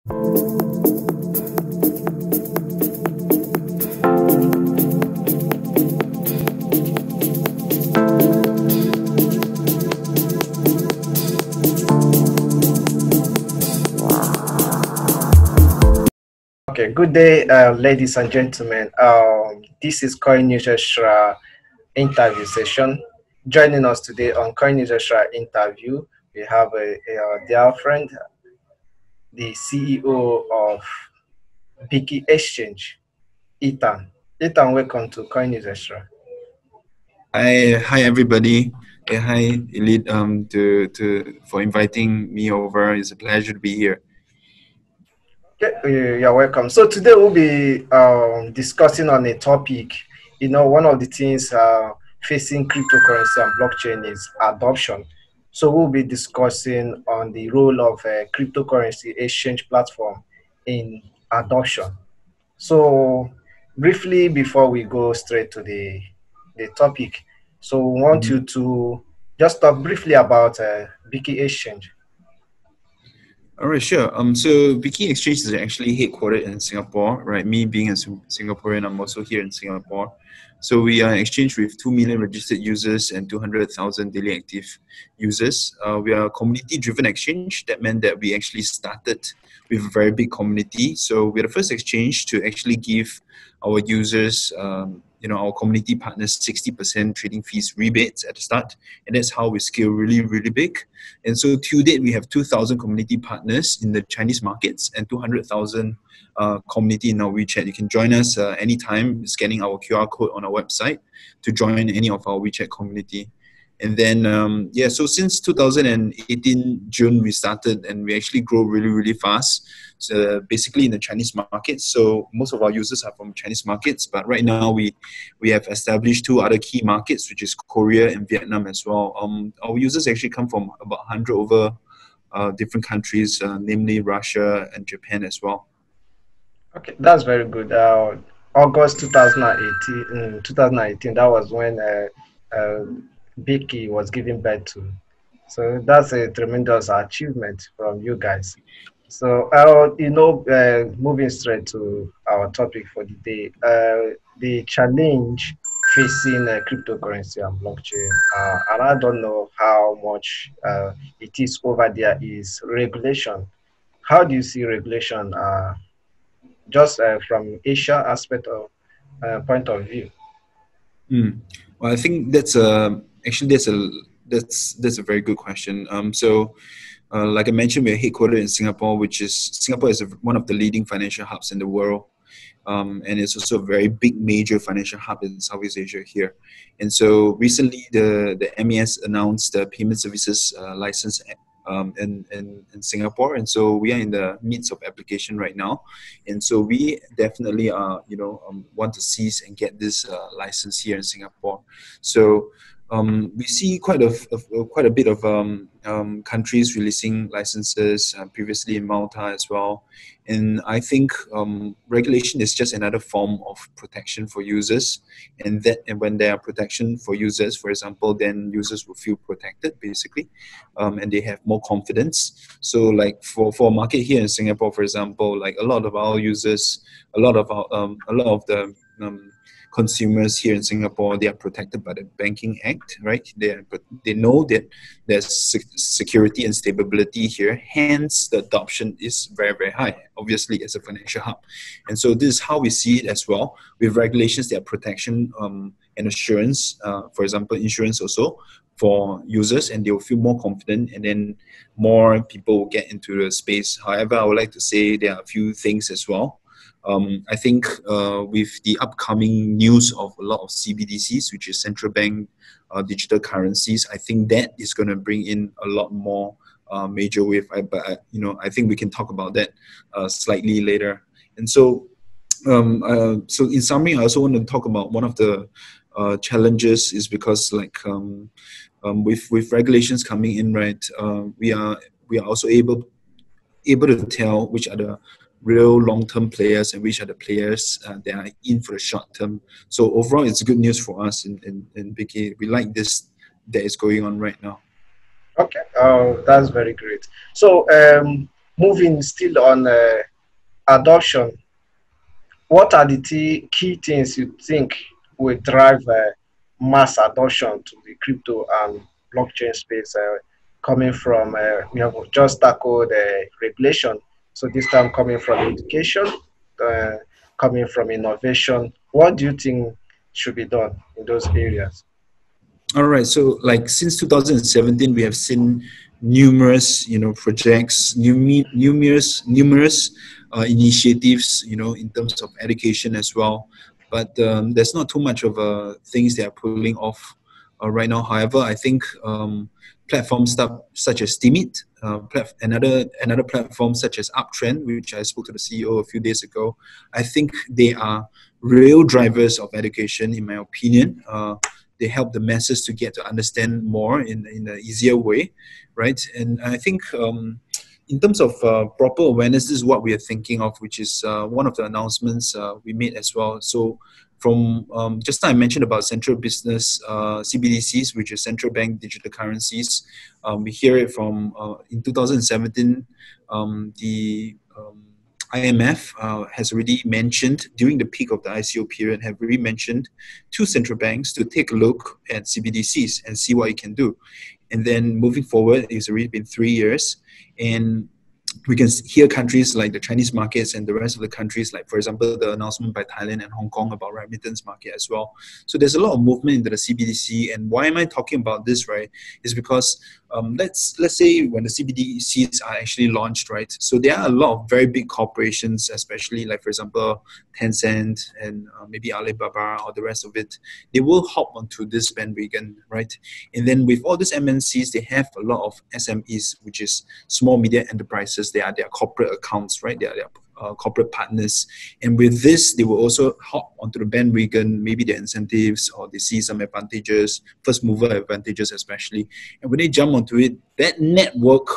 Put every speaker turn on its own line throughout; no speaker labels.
Okay, good day, ladies and gentlemen. This is CoinNewsExtra interview session. Joining us today on CoinNewsExtra interview, we have a dear friend, the CEO of BiKi Exchange, Ethan. Ethan, welcome to CoinNewsExtra.
Hi everybody. Hi Elite. For inviting me over. It's a pleasure to be here.
Okay, you're welcome. So today we'll be discussing on a topic. You know, one of the things facing cryptocurrency and blockchain is adoption. So we'll be discussing on the role of a cryptocurrency exchange platform in adoption. So briefly, before we go straight to the topic, so we want you to just talk briefly about BiKi Exchange.
All right, sure. So BiKi Exchange is actually headquartered in Singapore, right? Me being a Singaporean, I'm also here in Singapore. So we are an exchange with 2 million registered users and 200,000 daily active users. We are a community-driven exchange. That meant that we actually started with a very big community. So we're the first exchange to actually give our users, our community partners 60% trading fees rebates at the start. And that's how we scale really, really big. And so to date, we have 2,000 community partners in the Chinese markets and 200,000 community in our WeChat. You can join us anytime scanning our QR code on our website to join any of our WeChat community. And then, so since 2018 June, we started and we actually grow really, really fast. So basically in the Chinese market. So most of our users are from Chinese markets, but right now we have established 2 other key markets, which is Korea and Vietnam as well. Our users actually come from about 100 over different countries, namely Russia and Japan as well.
Okay, that's very good. August 2018, that was when BiKi was given birth to. So that's a tremendous achievement from you guys. So, moving straight to our topic for the day, the challenge facing cryptocurrency and blockchain, and I don't know how much it is over there, is regulation. How do you see regulation just from Asia aspect of point of view?
Well, I think that's a very good question. Like I mentioned, we're headquartered in Singapore, Singapore is one of the leading financial hubs in the world. And it's also a very big major financial hub in Southeast Asia here. And so recently the MES announced the payment services license in Singapore, and so we are in the midst of application right now, and so we definitely want to seize and get this license here in Singapore. So we see quite a bit of countries releasing licenses, previously in Malta as well. And I think regulation is just another form of protection for users. And when there are protection for users, for example, then users will feel protected basically, and they have more confidence. So like for a market here in Singapore, for example, like a lot of our users, a lot of the consumers here in Singapore, they are protected by the Banking Act, right? They know that there's security and stability here. Hence, the adoption is very, very high, obviously, as a financial hub. And so this is how we see it as well. With regulations, there are protection and assurance, for example, insurance also for users, and they will feel more confident, and then more people will get into the space. However, I would like to say there are a few things as well. I think with the upcoming news of a lot of CBDCs, which is central bank digital currencies, I think that is going to bring in a lot more major wave. I think we can talk about that slightly later. And so, so in summary, I also want to talk about one of the challenges is because with regulations coming in, right, we are also able to tell which are the real long-term players and which are the players that are in for the short term. So overall, it's good news for us in BiKi. We like this that is going on right now.
Okay, that's very great. So moving still on adoption, what are the key things you think will drive mass adoption to the crypto and blockchain space coming from, we have just tackled regulation, so this time coming from education, uh, coming from innovation. What do you think should be done in those areas?
All right. So, like since 2017, we have seen numerous, projects, numerous initiatives, in terms of education as well. But there's not too much of things that are pulling off right now. However, I think platforms such as Steemit, another platform such as Uptrend, which I spoke to the CEO a few days ago, I think they are real drivers of education, in my opinion. They help the masses to get to understand more in an easier way, right? And I think in terms of proper awareness, this is what we are thinking of, which is one of the announcements we made as well. So from just now I mentioned about central business CBDCs, which is central bank digital currencies. We hear it from in 2017, the IMF has already mentioned during the peak of the ICO period, have already mentioned to central banks to take a look at CBDCs and see what it can do. And then moving forward, it's already been 3 years, and we can hear countries like the Chinese markets and the rest of the countries, like for example, the announcement by Thailand and Hong Kong about remittance market as well. So there's a lot of movement into the CBDC. And why am I talking about this, right? Is because let's say when the CBDCs are actually launched, right? So there are a lot of very big corporations, especially like for example, Tencent and maybe Alibaba or the rest of it. They will hop onto this bandwagon, right? And then with all these MNCs, they have a lot of SMEs, which is small medium enterprises. They are their corporate accounts, right? They are their corporate partners. And with this, they will also hop onto the bandwagon, maybe the incentives, or they see some advantages, first mover advantages especially. And when they jump onto it, that network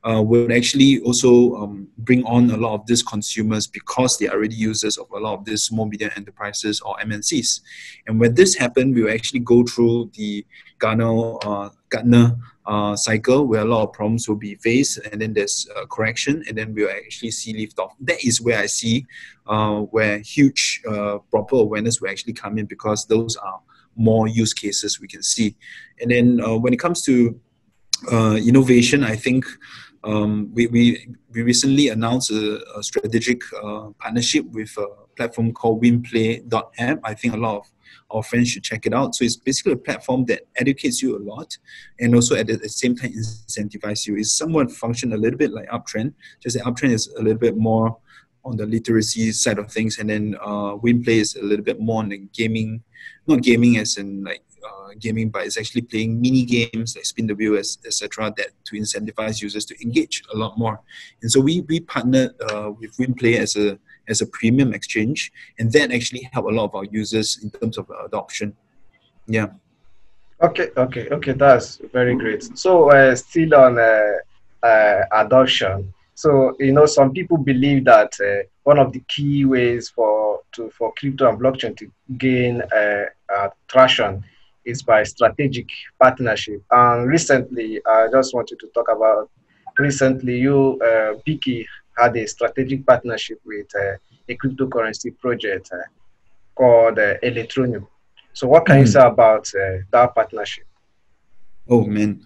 would actually also bring on a lot of these consumers because they are already users of a lot of these small medium enterprises or MNCs. And when this happens, we will actually go through the Gartner cycle where a lot of problems will be faced, and then there's correction, and then we'll actually see lift off. That is where I see where huge proper awareness will actually come in, because those are more use cases we can see. And then when it comes to innovation, I think we recently announced a strategic partnership with a platform called winplay.app. I think a lot of our friends should check it out. So it's basically a platform that educates you a lot and also at the same time incentivizes you. It's somewhat function a little bit like Uptrend, just that Uptrend is a little bit more on the literacy side of things, and then WinPlay is a little bit more on the gaming, not gaming as in like gaming, but it's actually playing mini games like spin the wheel, etc., that to incentivize users to engage a lot more. And so we partnered with WinPlay as a premium exchange, and that actually helped a lot of our users in terms of adoption. Yeah.
Okay. That's very great. So, still on adoption. So, some people believe that one of the key ways for crypto and blockchain to gain traction is by strategic partnership. And recently, I just wanted to talk about recently, BiKi had a strategic partnership with a cryptocurrency project called Electroneum. So, what can you say about that partnership?
Oh man.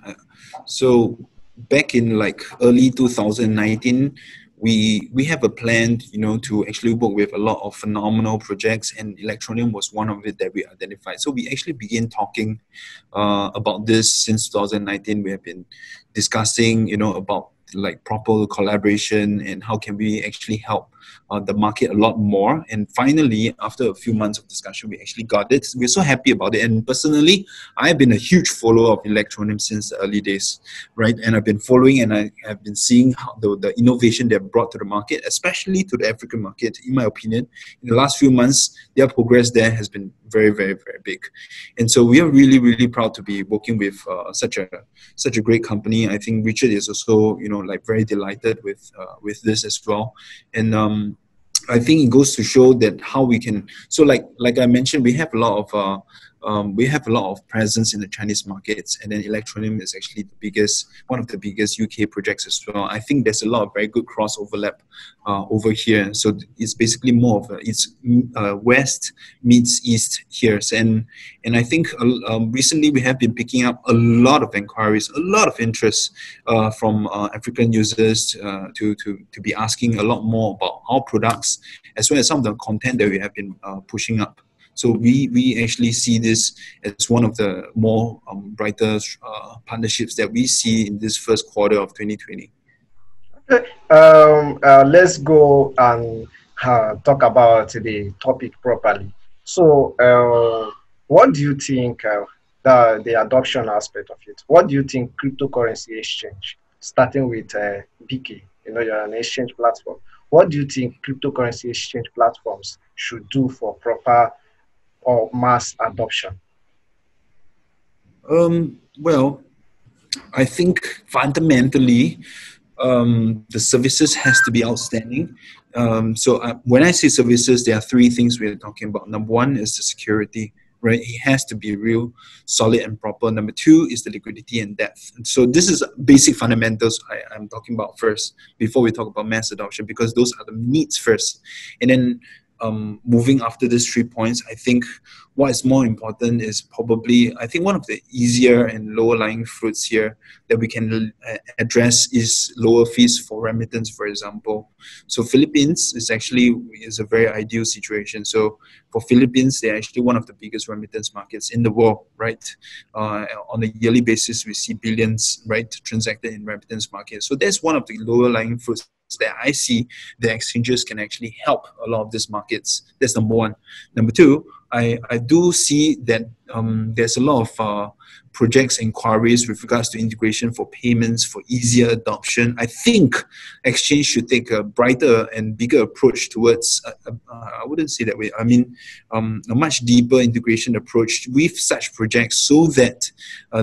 So back in like early 2019, we have a plan, to actually work with a lot of phenomenal projects, and Electroneum was one of it that we identified. So we actually began talking about this since 2019. We have been discussing, about like proper collaboration and how can we actually help the market a lot more. And finally, after a few months of discussion, we actually got it. We're so happy about it. And personally, I've been a huge follower of Electroneum since the early days, right? And I've been following and I have been seeing how the innovation they've brought to the market, especially to the African market, in my opinion. In the last few months, their progress there has been very, very, very big. And so we are really, really proud to be working with such a great company. I think Richard is also, like very delighted with this as well. And I think it goes to show that how we can. So like I mentioned, we have a lot of we have a lot of presence in the Chinese markets, and then Electroneum is actually one of the biggest UK projects as well. I think there's a lot of very good cross overlap over here. So it's basically more of west meets east here, and I think recently we have been picking up a lot of inquiries, a lot of interest from African users to be asking a lot more about our products, as well as some of the content that we have been pushing up. So we actually see this as one of the more brighter partnerships that we see in this first quarter of 2020.
Okay. Let's go and talk about the topic properly. So, what do you think the adoption aspect of it? What do you think cryptocurrency exchange, starting with BiKi, you're an exchange platform. What do you think cryptocurrency exchange platforms should do for proper or mass adoption?
Well, I think fundamentally, the services has to be outstanding. When I say services, there are three things we're talking about. Number one is the security, right? It has to be real, solid, and proper. Number two is the liquidity and depth. And so this is basic fundamentals I'm talking about first before we talk about mass adoption, because those are the needs first. And then moving after these 3 points, I think what is more important is probably, I think one of the easier and lower lying fruits here that we can address is lower fees for remittance, for example. So Philippines is a very ideal situation. So for Philippines, they're actually one of the biggest remittance markets in the world, right? On a yearly basis, we see billions, right, transacted in remittance markets. So that's one of the lower lying fruits that I see the exchanges can actually help a lot of these markets. That's number one. Number two, I do see that there's a lot of projects inquiries with regards to integration for payments, for easier adoption. I think exchange should take a brighter and bigger approach towards, I wouldn't say that way, I mean a much deeper integration approach with such projects, so that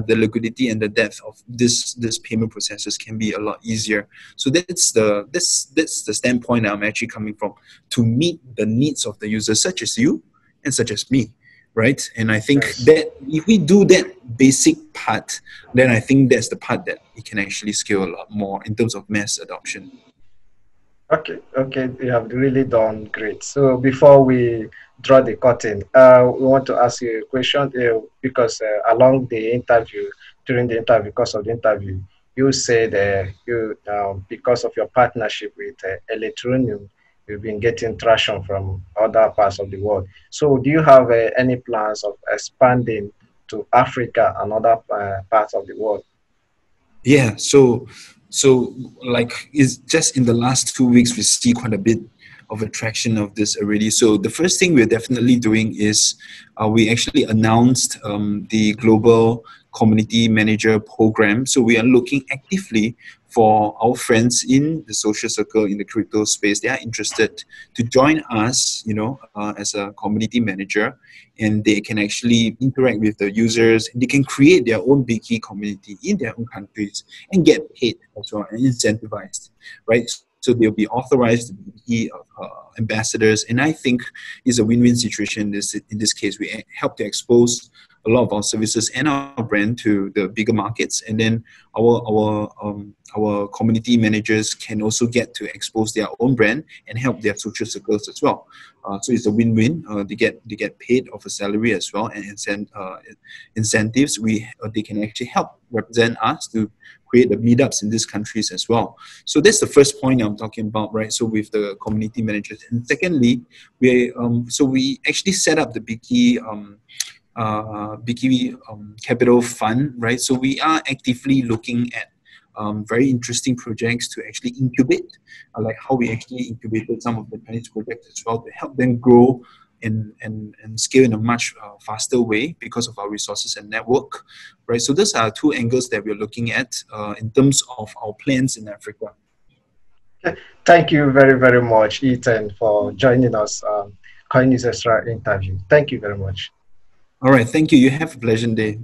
the liquidity and the depth of this payment processes can be a lot easier. So that's the standpoint I'm actually coming from, to meet the needs of the users such as you and such as me, right? And I think
Yes.
that if we do that basic part, then I think that's the part that we can actually scale a lot more in terms of mass adoption.
Okay, you have really done great. So before we draw the curtain, we want to ask you a question because during the interview, because of the interview, you said because of your partnership with Electroneum, you've been getting traction from other parts of the world. So do you have any plans of expanding to Africa and other parts of the world?
Yeah, so like it's just in the last 2 weeks we see quite a bit of attraction of this already. So the first thing we're definitely doing is we actually announced the global community manager program. So we are looking actively for our friends in the social circle in the crypto space. They are interested to join us, as a community manager, and they can actually interact with the users. They can create their own BiKi community in their own countries and get paid as well and incentivized, right? So they'll be authorized to be ambassadors, and I think it's a win-win situation. In this case, we help to expose a lot of our services and our brand to the bigger markets, and then our community managers can also get to expose their own brand and help their social circles as well. So it's a win-win. They get paid of a salary as well, and incentives. They can actually help represent us to create the meetups in these countries as well. So that's the first point I'm talking about, right? So with the community managers, and secondly, we actually set up the BiKi Capital Fund, right? So we are actively looking at very interesting projects to actually incubate, like how we actually incubated some of the Chinese projects as well, to help them grow and scale in a much faster way because of our resources and network, right? So those are two angles that we're looking at in terms of our plans in Africa.
Okay. Thank you very, very much, Ethan, for joining us CoinNewsExtra interview. Thank you very much.
All right, thank you. You have a pleasant day.